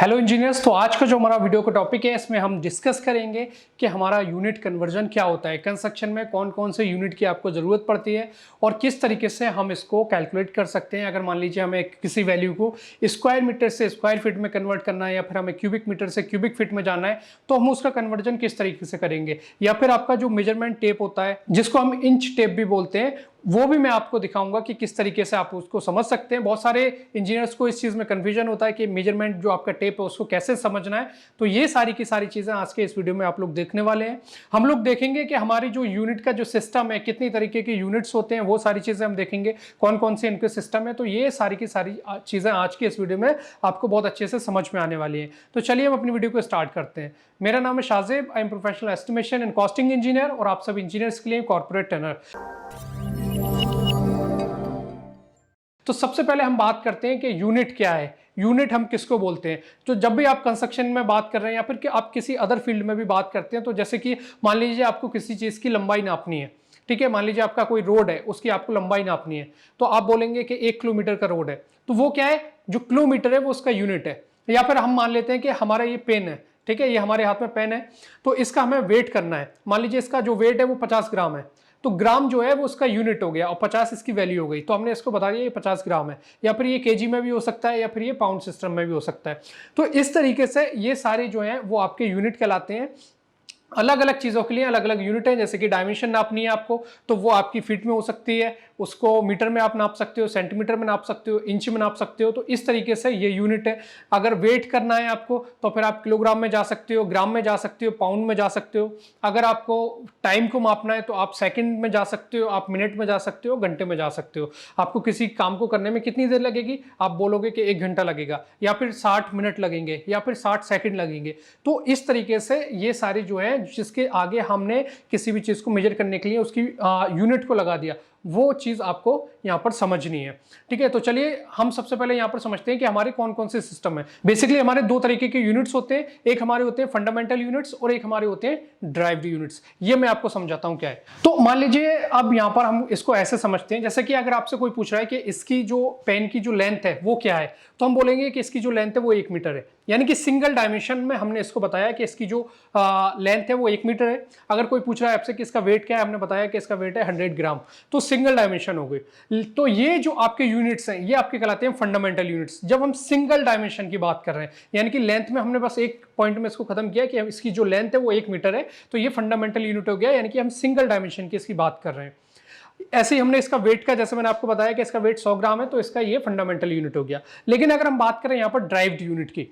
Hello engineers. तो आज का जो हमारा वीडियो का टॉपिक है इसमें हम डिस्कस करेंगे कि हमारा यूनिट कन्वर्जन क्या होता है, कंस्ट्रक्शन में कौन कौन से यूनिट की आपको ज़रूरत पड़ती है और किस तरीके से हम इसको कैलकुलेट कर सकते हैं। अगर मान लीजिए हमें किसी वैल्यू को स्क्वायर मीटर से स्क्वायर फीट में कन्वर्ट करना है या फिर हमें क्यूबिक मीटर से क्यूबिक फीट में जाना है तो हम उसका कन्वर्जन किस तरीके से करेंगे, या फिर आपका जो मेजरमेंट टेप होता है जिसको हम इंच टेप भी बोलते हैं वो भी मैं आपको दिखाऊंगा कि किस तरीके से आप उसको समझ सकते हैं। बहुत सारे इंजीनियर्स को इस चीज़ में कंफ्यूजन होता है कि मेजरमेंट जो आपका टेप है उसको कैसे समझना है। तो ये सारी की सारी चीज़ें आज के इस वीडियो में आप लोग देखने वाले हैं। हम लोग देखेंगे कि हमारी जो यूनिट का जो सिस्टम है, कितनी तरीके के यूनिट्स होते हैं, वो सारी चीज़ें हम देखेंगे, कौन कौन से इनके सिस्टम है। तो ये सारी की सारी चीज़ें आज के इस वीडियो में आपको बहुत अच्छे से समझ में आने वाली है। तो चलिए हम अपनी वीडियो को स्टार्ट करते हैं। मेरा नाम है Shahzeb, I am professional estimation and costing engineer और आप सब इंजीनियर्स के लिए कॉर्पोरेट ट्रेनर। तो सबसे पहले हम बात करते हैं कि यूनिट क्या है, यूनिट हम किसको बोलते हैं। तो जब भी आप कंस्ट्रक्शन में बात कर रहे हैं या फिर कि आप किसी अदर फील्ड में भी बात करते हैं, तो जैसे कि मान लीजिए आपको किसी चीज़ की लंबाई नापनी है, ठीक है। मान लीजिए आपका कोई रोड है, उसकी आपको लंबाई नापनी है, तो आप बोलेंगे कि 1 किलोमीटर का रोड है, तो वो क्या है, जो किलोमीटर है वो उसका यूनिट है। या फिर हम मान लेते हैं कि हमारा ये पेन है, ठीक है, ये हमारे हाथ में पेन है, तो इसका हमें वेट करना है। मान लीजिए इसका जो वेट है वो 50 ग्राम है, तो ग्राम जो है वो उसका यूनिट हो गया और 50 इसकी वैल्यू हो गई, तो हमने इसको बता दिया ये 50 ग्राम है। या फिर ये केजी में भी हो सकता है या फिर ये पाउंड सिस्टम में भी हो सकता है। तो इस तरीके से ये सारे जो हैं वो आपके यूनिट कहलाते हैं। अलग अलग चीज़ों के लिए अलग अलग यूनिट है। जैसे कि डायमेंशन नापनी है आपको, तो वो आपकी फीट में हो सकती है, उसको मीटर में आप नाप सकते हो, सेंटीमीटर में नाप सकते हो, इंच में नाप सकते हो। तो इस तरीके से ये यूनिट है। अगर वेट करना है आपको तो फिर आप किलोग्राम में जा सकते हो, ग्राम में जा सकते हो, पाउंड में जा सकते हो। अगर आपको टाइम को मापना है तो आप सेकंड में जा सकते हो, आप मिनट में जा सकते हो, घंटे में जा सकते हो। आपको किसी काम को करने में कितनी देर लगेगी, आप बोलोगे कि 1 घंटा लगेगा या फिर 60 मिनट लगेंगे या फिर 60 सेकंड लगेंगे। तो इस तरीके से ये सारी जो है जिसके आगे हमने किसी भी चीज़ को मेजर करने के लिए उसकी यूनिट को लगा दिया, वो चीज़ आपको यहाँ पर समझनी है, ठीक है। तो चलिए हम सबसे पहले यहाँ पर समझते हैं कि हमारे कौन कौन से सिस्टम है। बेसिकली हमारे दो तरीके के यूनिट्स होते हैं, एक हमारे होते हैं फंडामेंटल यूनिट्स और एक हमारे होते हैं ड्राइव्ड यूनिट्स। ये मैं आपको समझाता हूँ क्या है। तो मान लीजिए अब यहाँ पर हम इसको ऐसे समझते हैं, जैसे कि अगर आपसे कोई पूछ रहा है कि इसकी जो पेन की जो लेंथ है वो क्या है, तो हम बोलेंगे कि इसकी जो लेंथ है वो 1 मीटर है। यानी कि सिंगल डायमेंशन में हमने इसको बताया कि इसकी जो लेंथ है वो 1 मीटर है। अगर कोई पूछ रहा है आपसे कि इसका वेट क्या है, हमने बताया कि इसका वेट है 100 ग्राम, तो सिंगल डायमेंशन हो गई। तो ये जो आपके यूनिट्स हैं ये आपके कहलाते हैं फंडामेंटल यूनिट्स। जब हम सिंगल डायमेंशन की बात कर रहे हैं, यानी कि लेंथ में हमने बस एक पॉइंट में इसको खत्म किया कि इसकी जो लेंथ है वो 1 मीटर है, तो ये फंडामेंटल यूनिट हो गया, यानी कि हम सिंगल डायमेंशन की इसकी बात कर रहे हैं। ऐसे ही हमने इसका वेट का, जैसे मैंने आपको बताया कि इसका वेट 100 ग्राम है, तो इसका ये फंडामेंटल यूनिट हो गया। लेकिन अगर हम बात करें यहाँ पर ड्राइव्ड यूनिट की,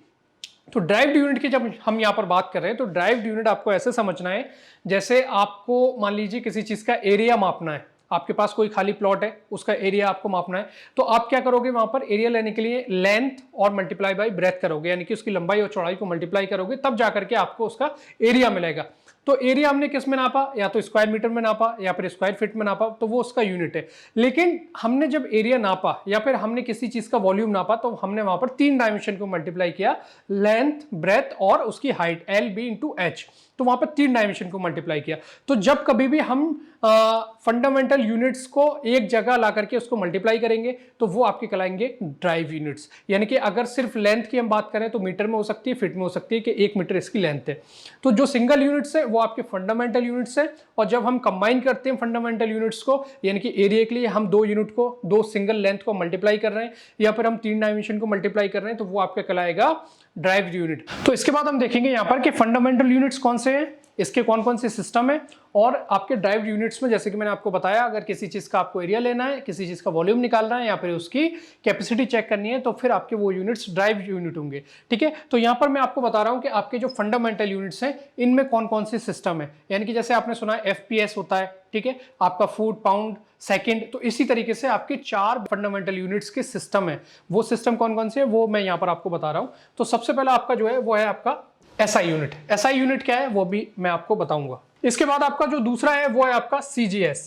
तो ड्राइव्ड यूनिट की जब हम यहाँ पर बात कर रहे हैं तो ड्राइव्ड यूनिट आपको ऐसे समझना है, जैसे आपको मान लीजिए किसी चीज़ का एरिया मापना है। आपके पास कोई खाली प्लॉट है, उसका एरिया आपको मापना है, तो आप क्या करोगे, वहां पर एरिया लेने के लिए लेंथ और मल्टीप्लाई बाय ब्रेथ करोगे, यानी कि उसकी लंबाई और चौड़ाई को मल्टीप्लाई करोगे, तब जाकर के आपको उसका एरिया मिलेगा। तो एरिया हमने किस में नापा, या तो स्क्वायर मीटर में नापा या फिर स्क्वायर फीट में नापा, तो वो उसका यूनिट है। लेकिन हमने जब एरिया नापा या फिर हमने किसी चीज का वॉल्यूम नापा, तो हमने वहां पर 3 डायमेंशन को मल्टीप्लाई किया, लेंथ, ब्रेथ और उसकी height, L B into H. तो वहां पर 3 डायमेंशन को मल्टीप्लाई किया। तो जब कभी भी हम फंडामेंटल यूनिट्स को एक जगह ला करके उसको मल्टीप्लाई करेंगे तो वो आपके कहलाएंगे ड्राइव यूनिट्स। यानी कि अगर सिर्फ लेंथ की हम बात करें तो मीटर में हो सकती है, फीट में हो सकती है कि 1 मीटर इसकी लेंथ है। तो जो सिंगल यूनिट्स है वो आपके फंडामेंटल यूनिट्स है, और जब हम कंबाइन करते हैं फंडामेंटल यूनिट्स को, यानी कि एरिया के लिए हम 2 यूनिट को, 2 सिंगल लेंथ को मल्टीप्लाई कर रहे हैं या फिर हम 3 डायमेंशन को मल्टीप्लाई कर रहे हैं, तो वो आपका कहलाएगा ड्राइव्ड यूनिट। तो इसके बाद हम देखेंगे यहाँ पर कि फंडामेंटल यूनिट्स कौन से हैं, इसके कौन कौन से सिस्टम है। और आपके ड्राइव्ड यूनिट्स में, जैसे कि मैंने आपको बताया, अगर किसी चीज का आपको एरिया लेना है, किसी चीज का वॉल्यूम निकालना है या फिर उसकी कैपेसिटी चेक करनी है, तो फिर आपके वो यूनिट्स ड्राइव्ड यूनिट होंगे, ठीक है। तो यहाँ पर मैं आपको बता रहा हूँ कि आपके जो फंडामेंटल यूनिट्स हैं इनमें कौन कौन से सिस्टम है। यानी कि जैसे आपने सुना है FPS होता है, ठीक है, आपका फुट, पाउंड, सेकंड। तो इसी तरीके से आपके 4 फंडामेंटल यूनिट्स के सिस्टम है। वो सिस्टम कौन कौन से है वो मैं यहाँ पर आपको बता रहा हूँ। तो सबसे पहला आपका जो है वो है आपका SI यूनिट। SI यूनिट क्या है वो भी मैं आपको बताऊंगा। इसके बाद आपका जो दूसरा है वो है आपका CGS।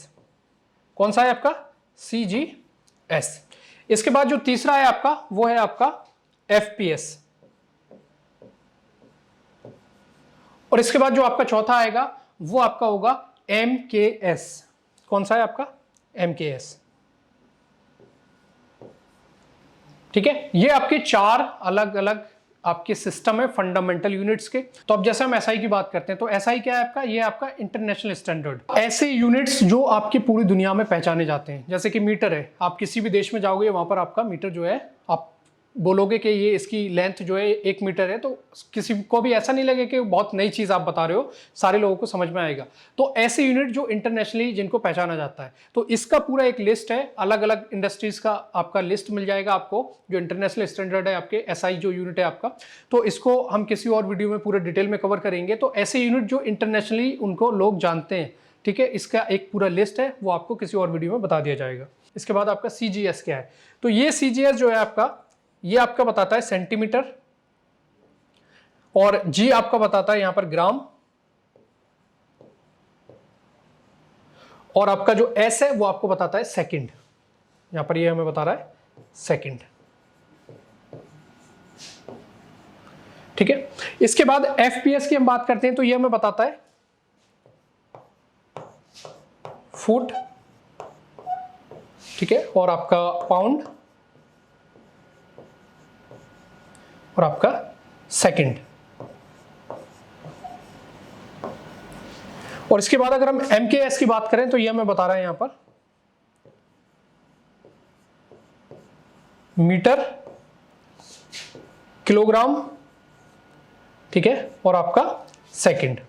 कौन सा है आपका CGS। इसके बाद जो तीसरा है आपका वो है आपका FPS। और इसके बाद जो आपका चौथा आएगा वो आपका होगा MKS। कौन सा है आपका MKS, ठीक है। ये आपके 4 अलग अलग आपके सिस्टम है फंडामेंटल यूनिट्स के। तो अब जैसे हम एसआई की बात करते हैं, तो एसआई क्या है आपका, ये आपका इंटरनेशनल स्टैंडर्ड, ऐसे यूनिट्स जो आपकी पूरी दुनिया में पहचाने जाते हैं। जैसे कि मीटर है, आप किसी भी देश में जाओगे वहां पर आपका मीटर जो है, आप बोलोगे कि ये इसकी लेंथ जो है 1 मीटर है, तो किसी को भी ऐसा नहीं लगे कि बहुत नई चीज़ आप बता रहे हो, सारे लोगों को समझ में आएगा। तो ऐसे यूनिट जो इंटरनेशनली जिनको पहचाना जाता है, तो इसका पूरा एक लिस्ट है, अलग अलग इंडस्ट्रीज का आपका लिस्ट मिल जाएगा आपको, जो इंटरनेशनल स्टैंडर्ड है आपके एसआई जो यूनिट है आपका। तो इसको हम किसी और वीडियो में पूरे डिटेल में कवर करेंगे। तो ऐसे यूनिट जो इंटरनेशनली उनको लोग जानते हैं, ठीक है, इसका एक पूरा लिस्ट है, वो आपको किसी और वीडियो में बता दिया जाएगा। इसके बाद आपका सीजीएस क्या है, तो ये सीजीएस जो है आपका, ये आपका बताता है सेंटीमीटर, और जी आपका बताता है यहां पर ग्राम, और आपका जो एस है वो आपको बताता है सेकंड। यहां पर ये हमें बता रहा है सेकंड, ठीक है। इसके बाद एफपीएस की हम बात करते हैं, तो ये हमें बताता है फुट, ठीक है, और आपका पाउंड, और आपका सेकंड। और इसके बाद अगर हम एमकेएस की बात करें, तो ये हमें बता रहा है यहां पर मीटर, किलोग्राम, ठीक है, और आपका सेकंड।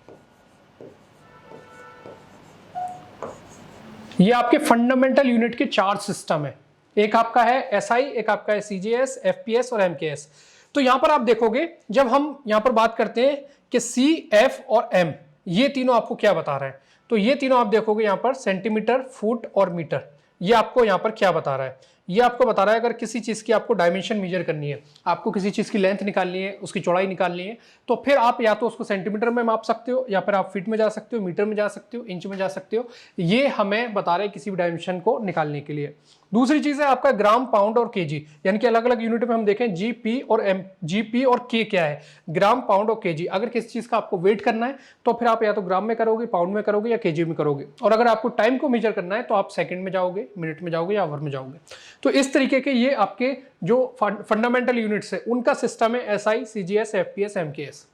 ये आपके फंडामेंटल यूनिट के 4 सिस्टम है, एक आपका है एसआई, एक आपका है सीजीएस, एफपीएस और एमकेएस। तो यहां पर आप देखोगे, जब हम यहां पर बात करते हैं कि सी, एफ और एम, ये तीनों आपको क्या बता रहे हैं, तो ये तीनों आप देखोगे यहां पर सेंटीमीटर, फुट और मीटर, ये आपको यहां पर क्या बता रहा है, ये आपको बता रहा है अगर किसी चीज की आपको डायमेंशन मेजर करनी है, आपको किसी चीज की लेंथ निकालनी है, उसकी चौड़ाई निकालनी है, तो फिर आप या तो उसको सेंटीमीटर में माप सकते हो, या फिर आप फीट में जा सकते हो, मीटर में जा सकते हो, इंच में जा सकते हो। ये हमें बता रहे हैं किसी भी डायमेंशन को निकालने के लिए। दूसरी चीज है आपका ग्राम, पाउंड और केजी, यानी कि अलग अलग यूनिट में हम देखें जीपी और एम, जीपी और के क्या है, ग्राम, पाउंड और केजी। अगर किसी चीज का आपको वेट करना है तो फिर आप या तो ग्राम में करोगे, पाउंड में करोगे या केजी में करोगे, और अगर आपको टाइम को मेजर करना है तो आप सेकंड में जाओगे, मिनट में जाओगे या आवर में जाओगे। तो इस तरीके के ये आपके जो फंडामेंटल यूनिट्स है उनका सिस्टम है एसआई, सीजीएस, एफपीएस, एमकेएस।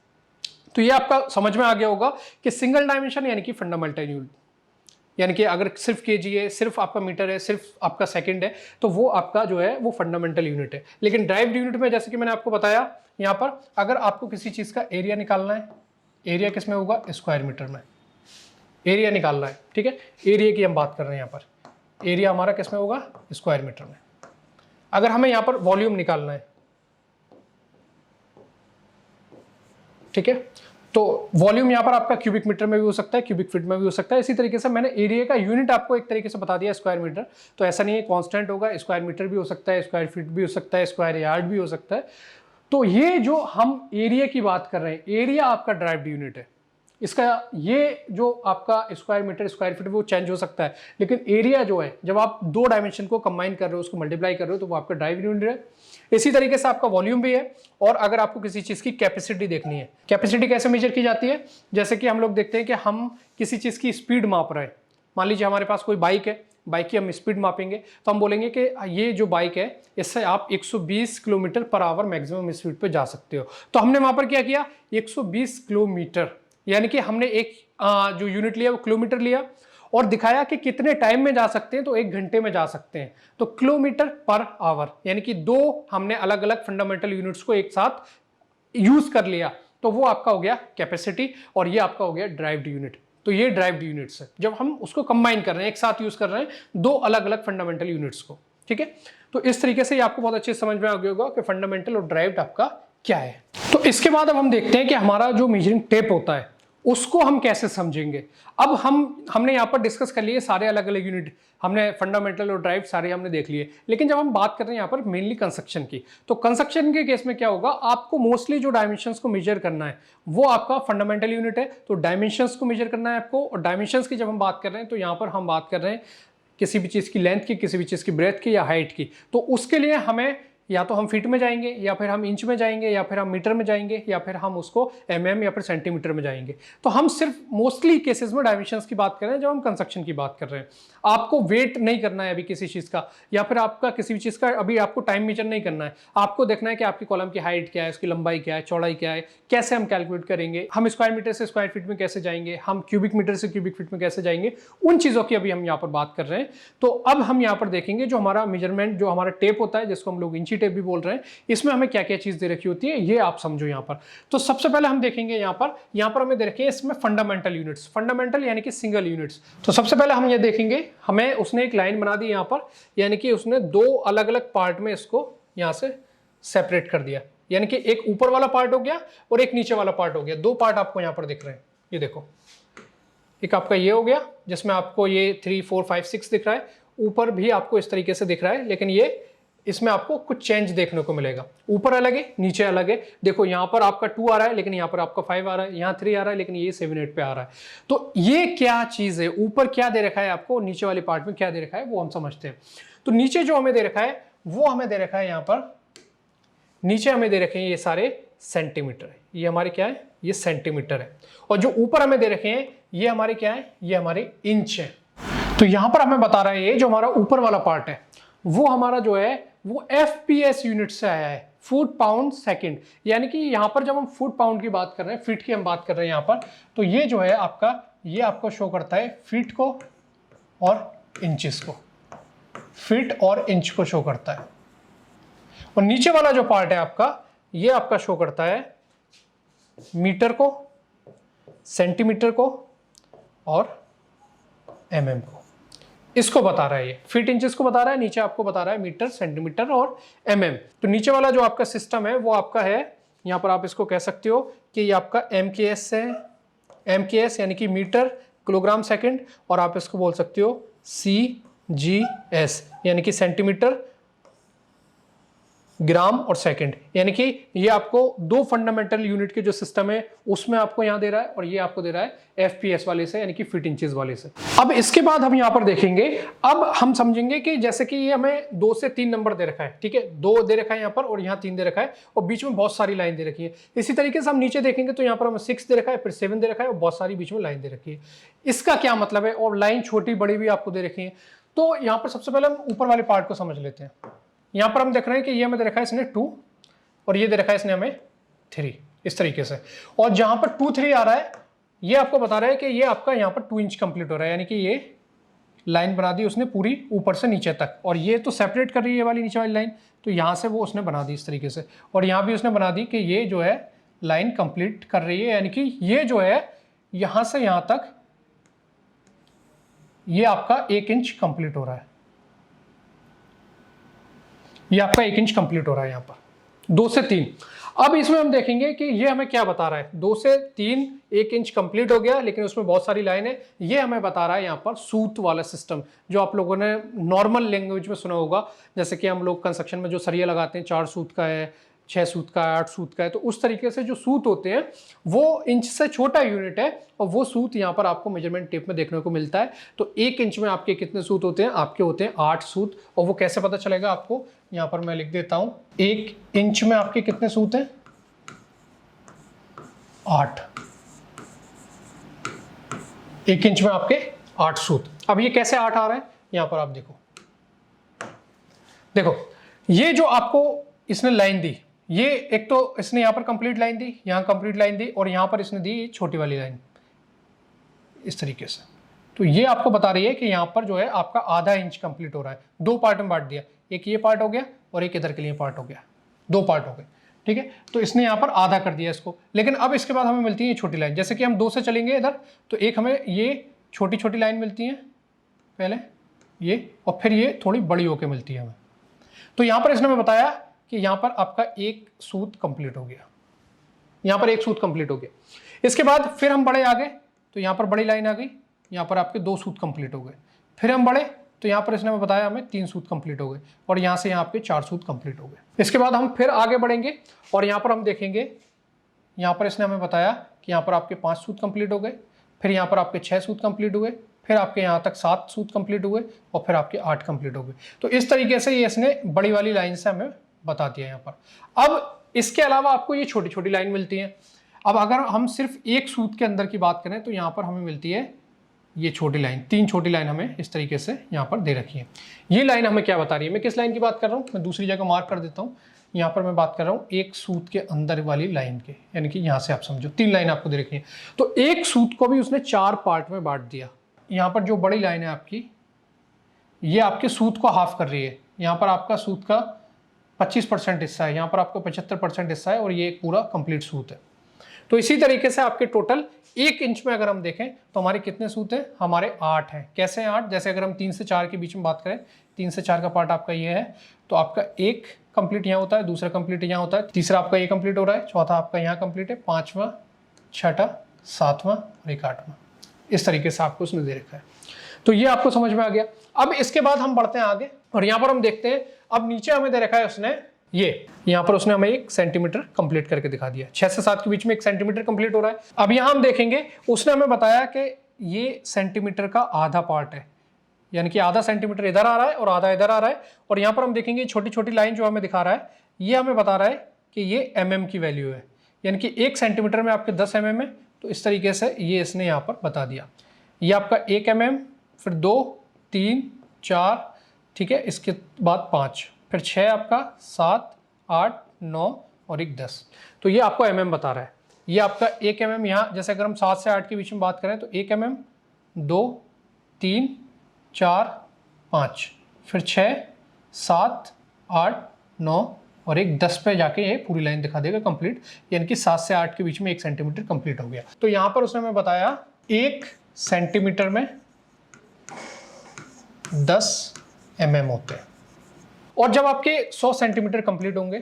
तो ये आपका समझ में आ गया होगा कि सिंगल डायमेंशन यानी कि फंडामेंटल यूनिट, यानी कि अगर सिर्फ केजी है, सिर्फ आपका मीटर है, सिर्फ आपका सेकंड है, तो वो आपका जो है वो फंडामेंटल यूनिट है। लेकिन ड्राइव्ड यूनिट में जैसे कि मैंने आपको बताया यहां पर, अगर आपको किसी चीज का एरिया निकालना है, एरिया किस में होगा, स्क्वायर मीटर में एरिया निकालना है, ठीक है, एरिया की हम बात कर रहे हैं यहां पर, एरिया हमारा किस में होगा, स्क्वायर मीटर में। अगर हमें यहां पर वॉल्यूम निकालना है, ठीक है, तो वॉल्यूम यहां पर आपका क्यूबिक मीटर में भी हो सकता है, क्यूबिक फीट में भी हो सकता है। इसी तरीके से मैंने एरिया का यूनिट आपको एक तरीके से बता दिया स्क्वायर मीटर, तो ऐसा नहीं है कांस्टेंट होगा, स्क्वायर मीटर भी हो सकता है, स्क्वायर फीट भी हो सकता है, स्क्वायर यार्ड भी हो सकता है। तो ये जो हम एरिया की बात कर रहे हैं, एरिया आपका ड्राइव्ड यूनिट है, इसका ये जो आपका स्क्वायर मीटर, स्क्वायर फीट वो चेंज हो सकता है, लेकिन एरिया जो है जब आप 2 डायमेंशन को कंबाइन कर रहे हो, उसको मल्टीप्लाई कर रहे हो, तो वो आपका ड्राइव्ड यूनिट है। इसी तरीके से आपका वॉल्यूम भी है। और अगर आपको किसी चीज की कैपेसिटी देखनी है, कैपेसिटी कैसे मेजर की जाती है, जैसे कि हम लोग देखते हैं कि हम किसी चीज की स्पीड माप रहे हैं, मान लीजिए हमारे पास कोई बाइक है, बाइक की हम स्पीड मापेंगे, तो हम बोलेंगे कि ये जो बाइक है इससे आप 120 kilometre per hour maximum speed पे जा सकते हो। तो हमने वहां पर क्या किया, 120 किलोमीटर, यानी कि हमने एक जो यूनिट लिया वो किलोमीटर लिया, और दिखाया कि कितने टाइम में जा सकते हैं, तो 1 घंटे में जा सकते हैं, तो किलोमीटर पर आवर, यानी कि 2 हमने अलग अलग फंडामेंटल यूनिट्स को एक साथ यूज कर लिया, तो वो आपका हो गया कैपेसिटी, और ये आपका हो गया ड्राइव्ड यूनिट। तो ये ड्राइव्ड यूनिट्स है, जब हम उसको कंबाइन कर रहे हैं, एक साथ यूज कर रहे हैं 2 अलग अलग फंडामेंटल यूनिट्स को, ठीक है। तो इस तरीके से आपको बहुत अच्छे समझ में आ गया होगा कि फंडामेंटल और ड्राइव्ड आपका क्या है। तो इसके बाद अब हम देखते हैं कि हमारा जो मेजरिंग टेप होता है उसको हम कैसे समझेंगे। अब हमने यहाँ पर डिस्कस कर लिए सारे अलग अलग यूनिट, हमने फंडामेंटल और ड्राइव सारे हमने देख लिए, लेकिन जब हम बात कर रहे हैं यहाँ पर मेनली कंस्ट्रक्शन की, तो कंस्ट्रक्शन के केस में क्या होगा, आपको मोस्टली जो डायमेंशंस को मेजर करना है वो आपका फंडामेंटल यूनिट है, तो डायमेंशंस को मेजर करना है आपको। और डायमेंशंस की जब हम बात कर रहे हैं तो यहाँ पर हम बात कर रहे हैं किसी भी चीज़ की लेंथ की, किसी भी चीज़ की ब्रेथ की या हाइट की, तो उसके लिए हमें या तो हम फीट में जाएंगे, या फिर हम इंच में जाएंगे, या फिर हम मीटर में जाएंगे, या फिर हम उसको mm या फिर सेंटीमीटर में जाएंगे। तो हम सिर्फ मोस्टली केसेस में डायमेंशंस की बात कर रहे हैं जब हम कंस्ट्रक्शन की बात कर रहे हैं। आपको वेट नहीं करना है अभी किसी चीज़ का, या फिर आपका किसी भी चीज़ का अभी आपको टाइम मेजर नहीं करना है। आपको देखना है कि आपकी कॉलम की हाइट क्या है, उसकी लंबाई क्या है, चौड़ाई क्या है, कैसे हम कैलकुलेट करेंगे, हम स्क्वायर मीटर से स्क्वायर फीट में कैसे जाएंगे, हम क्यूबिक मीटर से क्यूबिक फीट में कैसे जाएंगे, उन चीज़ों की अभी हम यहाँ पर बात कर रहे हैं। तो अब हम यहाँ पर देखेंगे जो हमारा मेजरमेंट, जो हमारा टेप होता है जिसको हम लोग इंची टेप भी बोल रहे हैं, इसमें हमें क्या क्या चीज़ दे रखी होती है ये आप समझो यहाँ पर। तो सबसे पहले हम देखेंगे यहाँ पर हमें दे रखे हैं इसमें फंडामेंटल यूनिट्स, फंडामेंटल यानी कि सिंगल यूनिट्स। तो सबसे पहले हम ये देखेंगे, हमें उसने एक लाइन बना दी यहाँ पर, यानी कि उसने दो अलग अलग पार्ट में इसको यहाँ से सेपरेट कर दिया, यानी कि एक ऊपर वाला पार्ट हो गया और एक नीचे वाला पार्ट हो गया। दो पार्ट आपको यहाँ पर दिख रहे हैं, ये देखो, एक आपका ये हो गया जिसमें आपको ये 3 4 5 6 दिख रहा है, ऊपर भी आपको इस तरीके से दिख रहा है, लेकिन ये इसमें आपको कुछ चेंज देखने को मिलेगा, ऊपर अलग है नीचे अलग है। देखो यहाँ पर आपका 2 आ रहा है लेकिन यहाँ पर आपका 5 आ रहा है, यहाँ 3 आ रहा है लेकिन ये 7 8 पे आ रहा है। तो ये क्या चीज है, ऊपर क्या दे रखा है आपको, नीचे वाले पार्ट में क्या दे रखा है वो हम समझते हैं। तो नीचे जो हमें दे रखा है वो हमें दे रखा है, यहाँ पर नीचे हमें दे रखे हैं ये सारे सेंटीमीटर है, ये हमारे क्या है, ये सेंटीमीटर है। और जो ऊपर हमें दे रखे हैं ये हमारे क्या है, ये हमारे इंच है। तो यहां पर हमें बता रहा है ये जो हमारा ऊपर वाला पार्ट है वो हमारा जो है वो FPS यूनिट से आया है, फुट पाउंड सेकंड। यानी कि यहां पर जब हम फुट पाउंड की बात कर रहे हैं, फीट की हम बात कर रहे हैं यहां पर, तो ये जो है आपका, ये आपको शो करता है फीट को और इंचेस को, फीट और इंच को शो करता है। और नीचे वाला जो पार्ट है आपका, ये आपका शो करता है मीटर को, सेंटीमीटर को और mm को। इसको बता रहा है ये फीट इंचेस को बता रहा है, नीचे आपको बता रहा है मीटर, सेंटीमीटर और mm। तो नीचे वाला जो आपका सिस्टम है वो आपका है, यहां पर आप इसको कह सकते हो कि ये आपका MKS है, MKS यानी कि मीटर किलोग्राम सेकंड, और आप इसको बोल सकते हो CGS यानी कि सेंटीमीटर ग्राम और सेकंड। यानी कि ये आपको दो फंडामेंटल यूनिट के जो सिस्टम है उसमें आपको यहां दे रहा है, और ये आपको दे रहा है FPS वाले से यानी कि फीट इंचेस वाले से। अब इसके बाद हम यहां पर देखेंगे, अब हम समझेंगे कि जैसे कि ये हमें 2 से 3 नंबर दे रखा है, ठीक है, 2 दे रखा है यहां पर और यहां 3 दे रखा है, और बीच में बहुत सारी लाइन दे रखी है। इसी तरीके से हम नीचे देखेंगे तो यहां पर हमें 6 दे रखा है, फिर 7 दे रखा है और बहुत सारी बीच में लाइन दे रखी है। इसका क्या मतलब है, और लाइन छोटी बड़ी भी आपको दे रखी है। तो यहां पर सबसे पहले हम ऊपर वाले पार्ट को समझ लेते हैं। यहां पर हम देख रहे हैं कि ये हमें दे रखा है इसने 2 और ये दे रखा है इसने हमें 3, इस तरीके से। और जहां पर 2 3 आ रहा है ये आपको बता रहा है कि ये आपका यहां पर 2 इंच कंप्लीट हो रहा है, यानी कि ये लाइन बना दी उसने पूरी ऊपर से नीचे तक, और ये तो सेपरेट कर रही है ये वाली नीचे वाली लाइन, तो यहां से वो उसने बना दी इस तरीके से। और यहां भी उसने बना दी कि ये जो है लाइन कंप्लीट कर रही है, यानी कि ये जो है यहां से यहां तक ये आपका 1 इंच कंप्लीट हो रहा है, ये आपका 1 इंच कंप्लीट हो रहा है यहां पर 2 से 3। अब इसमें हम देखेंगे कि ये हमें क्या बता रहा है, 2 से 3 1 इंच कंप्लीट हो गया, लेकिन उसमें बहुत सारी लाइन है। ये हमें बता रहा है यहाँ पर सूत वाला सिस्टम, जो आप लोगों ने नॉर्मल लैंग्वेज में सुना होगा। जैसे कि हम लोग कंस्ट्रक्शन में जो सरिया लगाते हैं 4 सूत का है, 6 सूत का है, 8 सूत का है, तो उस तरीके से जो सूत होते हैं वो इंच से छोटा यूनिट है, और वो सूत यहाँ पर आपको मेजरमेंट टेप में देखने को मिलता है। तो 1 इंच में आपके कितने सूत होते हैं, आपके होते हैं 8 सूत। और वो कैसे पता चलेगा आपको, यहाँ पर मैं लिख देता हूँ, 1 इंच में आपके कितने सूत हैं, 8। 1 इंच में आपके 8 सूत। अब ये कैसे 8 आ रहे हैं, यहाँ पर आप देखो, देखो ये जो आपको इसने लाइन दी, ये एक तो इसने यहां पर कंप्लीट लाइन दी, यहां कंप्लीट लाइन दी, और यहां पर इसने दी छोटी वाली लाइन इस तरीके से। तो ये आपको बता रही है कि यहां पर जो है आपका आधा इंच कंप्लीट हो रहा है। 2 पार्ट में बांट दिया, एक ये पार्ट हो गया और एक इधर के लिए पार्ट हो गया, 2 पार्ट हो गए, ठीक है। तो इसने यहाँ पर आधा कर दिया इसको। लेकिन अब इसके बाद हमें मिलती है छोटी लाइन, जैसे कि हम 2 से चलेंगे इधर, तो एक हमें ये छोटी छोटी लाइन मिलती है पहले ये, और फिर ये थोड़ी बड़ी होके मिलती है हमें। तो यहाँ पर इसने हमें बताया कि यहाँ पर आपका 1 सूत कंप्लीट हो गया, यहाँ पर 1 सूत कंप्लीट हो गया। इसके बाद फिर हम बढ़े आगे, तो यहाँ पर बड़ी लाइन आ गई, यहाँ पर आपके 2 सूत कंप्लीट हो गए। फिर हम बढ़े तो यहाँ पर इसने हमें बताया हमें 3 सूत कंप्लीट हो गए, और यहाँ से यहाँ आपके 4 सूत कंप्लीट हो गए। इसके बाद हम फिर आगे बढ़ेंगे और यहाँ पर हम देखेंगे, यहाँ पर इसने हमें बताया कि यहाँ पर आपके 5 सूत कंप्लीट हो गए, फिर यहाँ पर आपके 6 सूत कंप्लीट हुए, फिर आपके यहाँ तक 7 सूत कंप्लीट हुए, और फिर आपके 8 कंप्लीट हो गए। तो इस तरीके से ये इसने बड़ी वाली लाइन से हमें बता दिया यहाँ पर। अब इसके अलावा आपको ये छोटी छोटी लाइन मिलती है। अब अगर हम सिर्फ एक सूत के अंदर की बात करें तो यहाँ पर हमें मिलती है ये छोटी लाइन, 3 छोटी लाइन हमें इस तरीके से यहाँ पर दे रखी है। ये लाइन हमें क्या बता रही है, मैं किस लाइन की बात कर रहा हूँ, मैं दूसरी जगह मार्क कर देता हूँ। यहाँ पर मैं बात कर रहा हूँ एक सूत के अंदर वाली लाइन के, यानी कि यहाँ से आप समझो 3 लाइन आपको दे रखी है। तो एक सूत को भी उसने 4 पार्ट में बांट दिया। यहाँ पर जो बड़ी लाइन है आपकी, ये आपके सूत को हाफ कर रही है। यहाँ पर आपका सूत का 25% हिस्सा है, यहाँ पर आपका 75% हिस्सा है, और ये एक पूरा कंप्लीट सूत है। तो इसी तरीके से आपके टोटल 1 इंच में अगर हम देखें तो हमारे कितने सूत हैं, हमारे 8 हैं। कैसे हैं 8, जैसे अगर हम 3 से 4 के बीच में बात करें, 3 से 4 का पार्ट आपका ये है, तो आपका एक कंप्लीट यहाँ होता है, दूसरा कंप्लीट यहाँ होता है, तीसरा आपका ये कंप्लीट हो रहा है, चौथा आपका यहाँ कंप्लीट है, 5वां, 6वां, 7वां और एक 8वां। इस तरीके से आपको उसने दे रखा है। तो ये आपको समझ में आ गया। अब इसके बाद हम बढ़ते हैं आगे और यहाँ पर हम देखते हैं, अब नीचे हमें दे रखा है उसने ये, यहाँ पर उसने हमें 1 सेंटीमीटर कंप्लीट करके दिखा दिया। 6 से 7 के बीच में 1 सेंटीमीटर कंप्लीट हो रहा है। अब यहाँ हम देखेंगे, उसने हमें बताया कि ये सेंटीमीटर का आधा पार्ट है, यानी कि आधा सेंटीमीटर इधर आ रहा है और आधा इधर आ रहा है। और यहाँ पर हम देखेंगे छोटी छोटी लाइन जो हमें दिखा रहा है, ये हमें बता रहा है कि ये mm की वैल्यू है, यानी कि 1 सेंटीमीटर में आपके 10 mm है। तो इस तरीके से ये इसने यहाँ पर बता दिया। ये आपका 1 mm, फिर 2, 3, 4, ठीक है, इसके बाद 5, फिर 6 आपका, 7, 8, 9 और एक 10। तो ये आपको mm बता रहा है। ये आपका 1 mm यहाँ, जैसे अगर हम 7 से 8 के बीच में बात करें तो 1 mm, 2, 3, 4, 5, फिर 6, 7, 8, 9 और एक 10 पे जाके ये पूरी लाइन दिखा देगा कंप्लीट, यानी कि 7 से 8 के बीच में 1 सेंटीमीटर कंप्लीट हो गया। तो यहाँ पर उसने हमें बताया 1 सेंटीमीटर में 10 mm होते हैं। और जब आपके 100 सेंटीमीटर कंप्लीट होंगे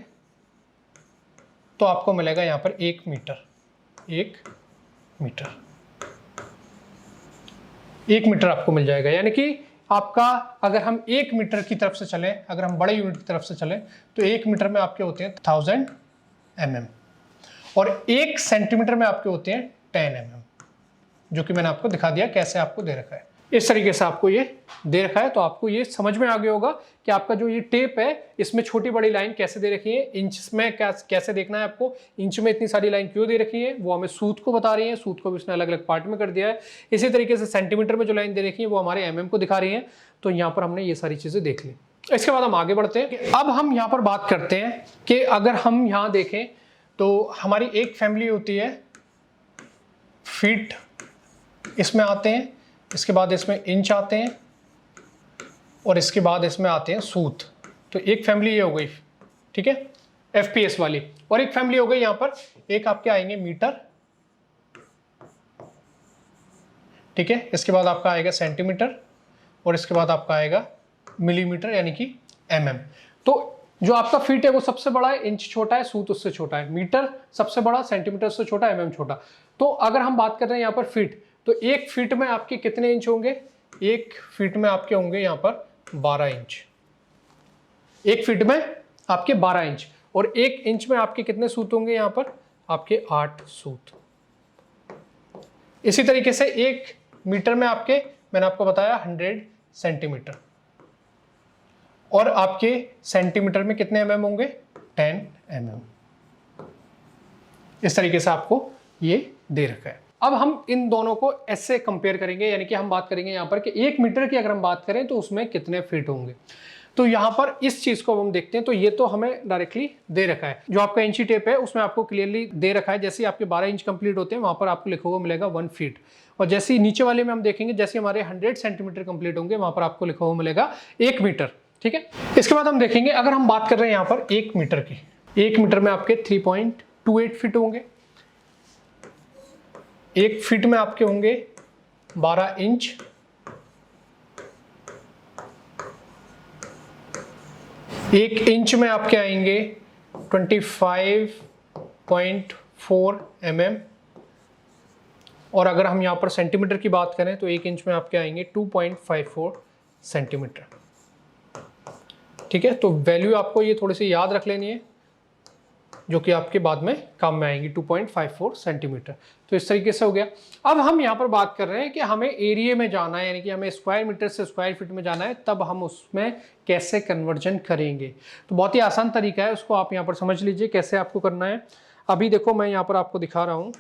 तो आपको मिलेगा यहाँ पर 1 मीटर। 1 मीटर, 1 मीटर आपको मिल जाएगा। यानी कि आपका, अगर हम 1 मीटर की तरफ से चलें, अगर हम बड़े यूनिट की तरफ से चलें तो 1 मीटर में आपके होते हैं 1000 mm और 1 सेंटीमीटर में आपके होते हैं 10 mm, जो कि मैंने आपको दिखा दिया कैसे आपको दे रखा है। इस तरीके से आपको ये दे रखा है। तो आपको ये समझ में आ गया होगा कि आपका जो ये टेप है, इसमें छोटी बड़ी लाइन कैसे दे रखी है, इंच में कैसे देखना है आपको, इंच में इतनी सारी लाइन क्यों दे रखी है, वो हमें सूत को बता रही है। सूत को भी उसने अलग अलग पार्ट में कर दिया है। इसी तरीके से सेंटीमीटर में जो लाइन दे रखी है वो हमारे mm को दिखा रही है। तो यहाँ पर हमने ये सारी चीजें देख ली। इसके बाद हम आगे बढ़ते हैं। अब हम यहाँ पर बात करते हैं कि अगर हम यहाँ देखें तो हमारी एक फैमिली होती है, फीट इसमें आते हैं, इसके बाद इसमें इंच आते हैं और इसके बाद इसमें आते हैं सूत। तो एक फैमिली ये हो गई, ठीक है, FPS वाली। और एक फैमिली हो गई यहाँ पर, एक आपके आएंगे मीटर, ठीक है, इसके बाद आपका आएगा सेंटीमीटर और इसके बाद आपका आएगा मिलीमीटर यानी कि mm। तो जो आपका फीट है वो सबसे बड़ा है, इंच छोटा है, सूत उससे छोटा है, मीटर सबसे बड़ा, सेंटीमीटर उससे छोटा, mm छोटा। तो अगर हम बात कर रहे हैं यहाँ पर फीट, तो 1 फीट में आपके कितने इंच होंगे, 1 फीट में आपके होंगे यहाँ पर 12 इंच। 1 फीट में आपके 12 इंच और 1 इंच में आपके कितने सूत होंगे, यहाँ पर आपके 8 सूत। इसी तरीके से 1 मीटर में आपके, मैंने आपको बताया 100 सेंटीमीटर और आपके सेंटीमीटर में कितने mm होंगे, 10 mm। इस तरीके से आपको ये दे रखा है। अब हम इन दोनों को ऐसे कंपेयर करेंगे, यानी कि हम बात करेंगे यहाँ पर कि 1 मीटर की अगर हम बात करें तो उसमें कितने फीट होंगे। तो यहाँ पर इस चीज को हम देखते हैं। तो ये तो हमें डायरेक्टली दे रखा है, जो आपका इंची टेप है उसमें आपको क्लियरली दे रखा है। जैसे आपके 12 इंच कंप्लीट होते हैं वहां पर आपको लिखा हुआ मिलेगा 1 फीट। और जैसे ही नीचे वाले में हम देखेंगे, जैसे हमारे 100 सेंटीमीटर कंप्लीट होंगे वहां पर आपको लिखा हुआ मिलेगा 1 मीटर, ठीक है। इसके बाद हम देखेंगे, अगर हम बात कर रहे हैं यहाँ पर 1 मीटर की, 1 मीटर में आपके 3.28 फीट होंगे, 1 फीट में आपके होंगे 12 इंच, 1 इंच में आपके आएंगे 25.4 mm और अगर हम यहाँ पर सेंटीमीटर की बात करें तो 1 इंच में आपके आएंगे 2.54 सेंटीमीटर, ठीक है। तो वैल्यू आपको ये थोड़ी सी याद रख लेनी है, जो कि आपके बाद में काम में आएंगी 2.54 सेंटीमीटर। तो इस तरीके से हो गया। अब हम यहाँ पर बात कर रहे हैं कि हमें एरिया में जाना है, यानी कि हमें स्क्वायर मीटर से स्क्वायर फीट में जाना है, तब हम उसमें कैसे कन्वर्जन करेंगे। तो बहुत ही आसान तरीका है, उसको आप यहाँ पर समझ लीजिए कैसे आपको करना है। अभी देखो मैं यहाँ पर आपको दिखा रहा हूँ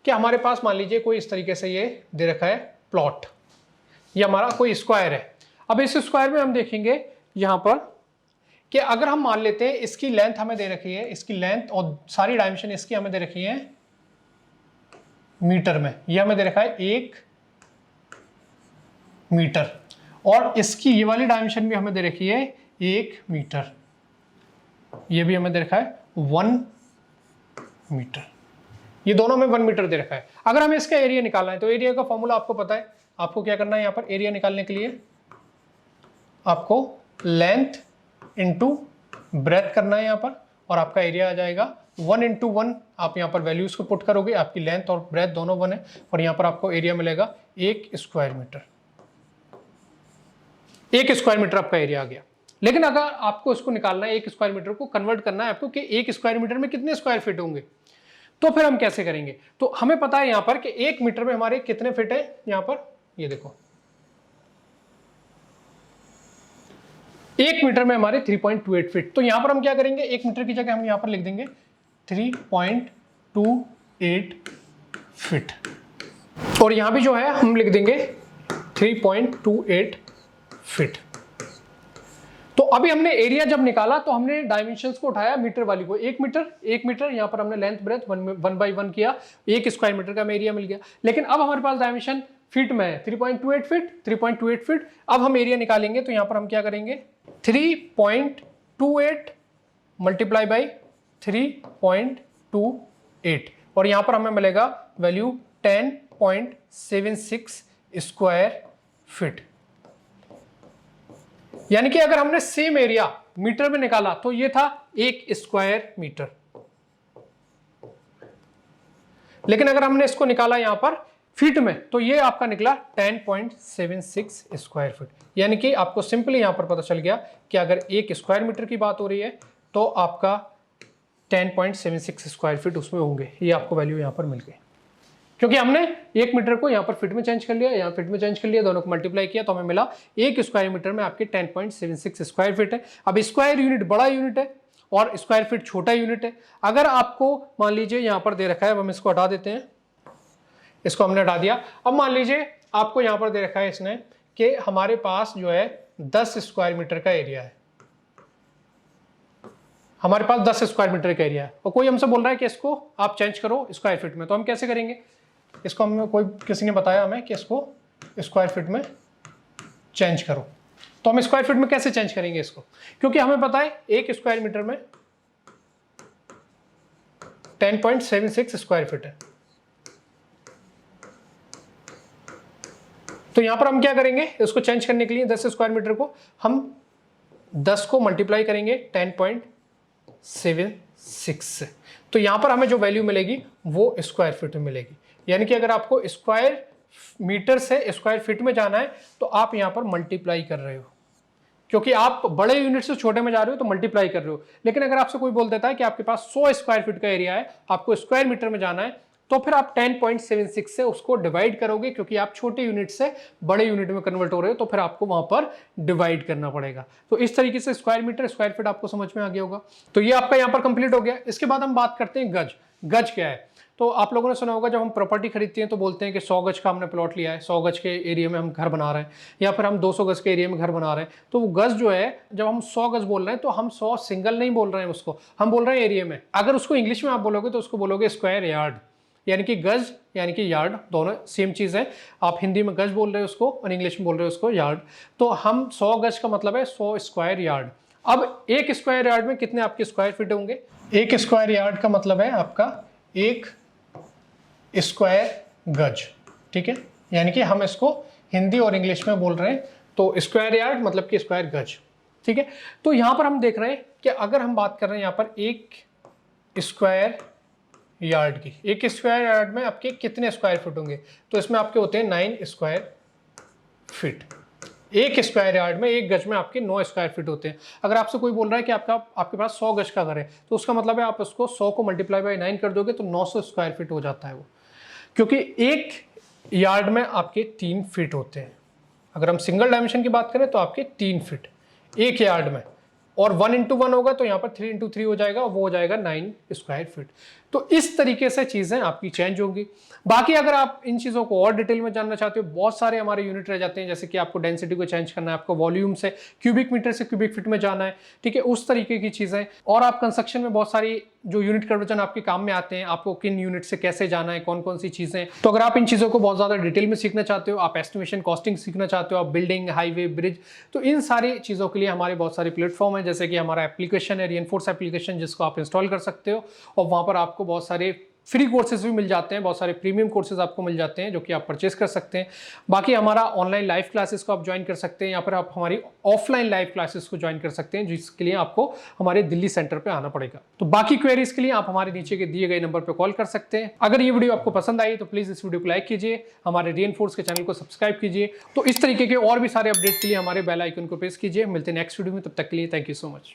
कि हमारे पास मान लीजिए कोई इस तरीके से ये दे रखा है प्लॉट, ये हमारा कोई स्क्वायर है। अब इस स्क्वायर में हम देखेंगे यहाँ पर कि अगर हम मान लेते हैं इसकी लेंथ हमें दे रखी है, इसकी लेंथ और सारी डायमेंशन इसकी हमें दे रखी है मीटर में, ये हमें दे रखा है 1 मीटर, और इसकी ये वाली डायमेंशन भी हमें दे रखी है 1 मीटर, ये भी हमें दे रखा है 1 मीटर, ये दोनों में 1 मीटर दे रखा है। अगर हमें इसका एरिया निकालना है तो एरिया का फॉर्मूला आपको पता है, आपको क्या करना है यहाँ पर एरिया निकालने के लिए आपको लेंथ इंटू ब्रेथ करना है यहाँ पर, और आपका एरिया आ जाएगा 1 इंटू 1। आप यहाँ पर वैल्यूज को पुट करोगे, आपकी लेंथ और ब्रेथ दोनों 1 है, और यहाँ पर आपको एरिया मिलेगा 1 स्क्वायर मीटर। 1 स्क्वायर मीटर आपका एरिया आ गया। लेकिन अगर आपको इसको निकालना है 1 स्क्वायर मीटर को कन्वर्ट करना है आपको कि 1 स्क्वायर मीटर में कितने स्क्वायर फीट होंगे, तो फिर हम कैसे करेंगे। तो हमें पता है यहाँ पर कि 1 मीटर में हमारे कितने फिट है, यहाँ पर ये देखो 1 मीटर में हमारे 3.28 फीट। तो यहां पर हम क्या करेंगे, 1 मीटर की जगह हम यहां पर लिख देंगे 3.28 फीट, और यहां भी जो है हम लिख देंगे 3.28 फीट। तो अभी हमने एरिया जब निकाला तो हमने डायमेंशंस को उठाया मीटर वाली को, 1 मीटर यहां पर हमने लेंथ ब्रेथ 1/1 किया, 1 स्क्वायर मीटर का एरिया मिल गया। लेकिन अब हमारे पास डायमेंशन फीट में है 3.28 फीट। अब हम एरिया निकालेंगे तो यहां पर हम क्या करेंगे 3.28 मल्टीप्लाई बाई 3.28, और यहां पर हमें मिलेगा वैल्यू 10.76 स्क्वायर फीट। यानी कि अगर हमने सेम एरिया मीटर में निकाला तो ये था 1 स्क्वायर मीटर, लेकिन अगर हमने इसको निकाला यहां पर फीट में तो ये आपका निकला 10.76 स्क्वायर फीट। यानी कि आपको सिंपली यहां पर पता चल गया कि अगर 1 स्क्वायर मीटर की बात हो रही है तो आपका 10.76 स्क्वायर फीट उसमें होंगे। ये आपको वैल्यू यहां पर मिल गई, क्योंकि हमने 1 मीटर को यहां पर फीट में चेंज कर लिया, यहां फीट में चेंज कर लिया, दोनों को मल्टीप्लाई किया तो हमें मिला 1 स्क्वायर मीटर में आपके 10.76 स्क्वायर फीट है। अब स्क्वायर यूनिट बड़ा यूनिट है और स्क्वायर फीट छोटा यूनिट है। अगर आपको मान लीजिए यहां पर दे रखा है, अब हम इसको हटा देते हैं, इसको हमने हटा दिया। अब मान लीजिए आपको यहां पर दे रखा है इसने कि हमारे पास जो है 10 स्क्वायर मीटर का एरिया है, हमारे पास 10 स्क्वायर मीटर का एरिया है, और कोई हमसे बोल रहा है कि इसको आप चेंज करो स्क्वायर फीट में। तो हम कैसे करेंगे इसको, हमें किसी ने बताया हमें कि इसको स्क्वायर फीट में चेंज करो। तो हम स्क्वायर फीट में कैसे चेंज करेंगे इसको, क्योंकि हमें पता है 1 स्क्वायर मीटर में 10.76 स्क्वायर फीट है। तो यहां पर हम क्या करेंगे, इसको चेंज करने के लिए 10 स्क्वायर मीटर को हम 10 को मल्टीप्लाई करेंगे 10.76 से, तो यहां पर हमें जो वैल्यू मिलेगी वो स्क्वायर फीट में मिलेगी। यानी कि अगर आपको स्क्वायर मीटर से स्क्वायर फीट में जाना है तो आप यहां पर मल्टीप्लाई कर रहे हो, क्योंकि आप बड़े यूनिट से छोटे में जा रहे हो तो मल्टीप्लाई कर रहे हो। लेकिन अगर आपसे कोई बोल देता है कि आपके पास 100 स्क्वायर फीट का एरिया है, आपको स्क्वायर मीटर में जाना है, तो फिर आप 10.76 से उसको डिवाइड करोगे, क्योंकि आप छोटे यूनिट से बड़े यूनिट में कन्वर्ट हो रहे हो, तो फिर आपको वहां पर डिवाइड करना पड़ेगा। तो इस तरीके से स्क्वायर मीटर स्क्वायर फीट आपको समझ में आ गया होगा। तो ये आपका यहां पर कंप्लीट हो गया। इसके बाद हम बात करते हैं गज। गज क्या है, तो आप लोगों ने सुना होगा जब हम प्रॉपर्टी खरीदते हैं तो बोलते हैं कि 100 गज का हमने प्लॉट लिया है, 100 गज के एरिया में हम घर बना रहे हैं, या फिर हम 200 गज के एरिया में घर बना रहे हैं। तो वो गज जो है, जब हम 100 गज बोल रहे हैं तो हम 100 सिंगल नहीं बोल रहे हैं, उसको हम बोल रहे हैं एरिया में। अगर उसको इंग्लिश में आप बोलोगे तो उसको बोलोगे स्क्वायर यार्ड, यानी कि गज यानी कि यार्ड, दोनों सेम चीज़ है। आप हिंदी में गज बोल रहे हो उसको और इंग्लिश में बोल रहे हो उसको यार्ड। तो हम 100 गज का मतलब है 100 स्क्वायर यार्ड। अब 1 स्क्वायर यार्ड में कितने आपके स्क्वायर फीट होंगे, 1 स्क्वायर यार्ड का मतलब है आपका 1 स्क्वायर गज, ठीक है। यानी कि हम इसको हिंदी और इंग्लिश में बोल रहे हैं, तो स्क्वायर यार्ड मतलब कि स्क्वायर गज, ठीक है। तो यहां पर हम देख रहे हैं कि अगर हम बात कर रहे हैं यहां पर 1 स्क्वायर यार्ड की, 1 स्क्वायर यार्ड में आपके कितने स्क्वायर फीट होंगे, तो इसमें आपके होते हैं 9 स्क्वायर फीट। 1 स्क्वायर यार्ड में 1 गज में आपके 9 स्क्वायर फीट होते हैं। अगर आपसे कोई बोल रहा है कि आपके पास 100 गज का घर है, तो उसका मतलब है आप उसको 100 को मल्टीप्लाई बाय 9 कर दोगे तो 900 स्क्वायर फीट हो जाता है वो, क्योंकि 1 यार्ड में आपके 3 फीट होते हैं। अगर हम सिंगल डायमेंशन की बात करें तो आपके 3 फीट 1 यार्ड में, और 1 इंटू 1 होगा तो यहाँ पर 3 इंटू 3 हो जाएगा, वो हो जाएगा 9 स्क्वायर फीट। तो इस तरीके से चीज़ें आपकी चेंज होंगी। बाकी अगर आप इन चीज़ों को और डिटेल में जानना चाहते हो, बहुत सारे हमारे यूनिट रह जाते हैं, जैसे कि आपको डेंसिटी को चेंज करना है, आपको वॉल्यूम से क्यूबिक मीटर से क्यूबिक फीट में जाना है, ठीक है, उस तरीके की चीज़ें। और आप कंस्ट्रक्शन में बहुत सारी जो यूनिट कन्वर्जन आपके काम में आते हैं, आपको किन यूनिट से कैसे जाना है, कौन कौन सी चीज़ें। तो अगर आप इन चीज़ों को बहुत ज़्यादा डिटेल में सीखना चाहते हो, आप एस्टिमेशन कॉस्टिंग सीखना चाहते हो, आप बिल्डिंग, हाईवे, ब्रिज, तो इन सारी चीज़ों के लिए हमारे बहुत सारे प्लेटफॉर्म हैं, जैसे कि हमारा एप्लीकेशन है रीइंफोर्स एप्लीकेशन, जिसको आप इंस्टॉल कर सकते हो, और वहाँ पर आपको बहुत सारे फ्री कोर्सेज भी मिल जाते हैं, बहुत सारे प्रीमियम कोर्सेज आपको मिल जाते हैं जो कि आप परचेस कर सकते हैं। बाकी हमारा ऑनलाइन लाइव क्लासेस को आप ज्वाइन कर सकते हैं, या फिर आप हमारी ऑफलाइन लाइव क्लासेस को ज्वाइन कर सकते हैं, जिसके लिए आपको हमारे दिल्ली सेंटर पे आना पड़ेगा। तो बाकी क्वेरीज के लिए आप हमारे नीचे के दिए गए नंबर पर कॉल कर सकते हैं। अगर ये वीडियो आपको पसंद आई तो प्लीज़ इस वीडियो को लाइक कीजिए, हमारे रीइंफोर्स के चैनल को सब्सक्राइब कीजिए। तो इस तरीके के और भी सारे अपडेट के लिए हमारे बेल आइकन को प्रेस कीजिए। मिलते हैं नेक्स्ट वीडियो में, तब तक के लिए थैंक यू सो मच।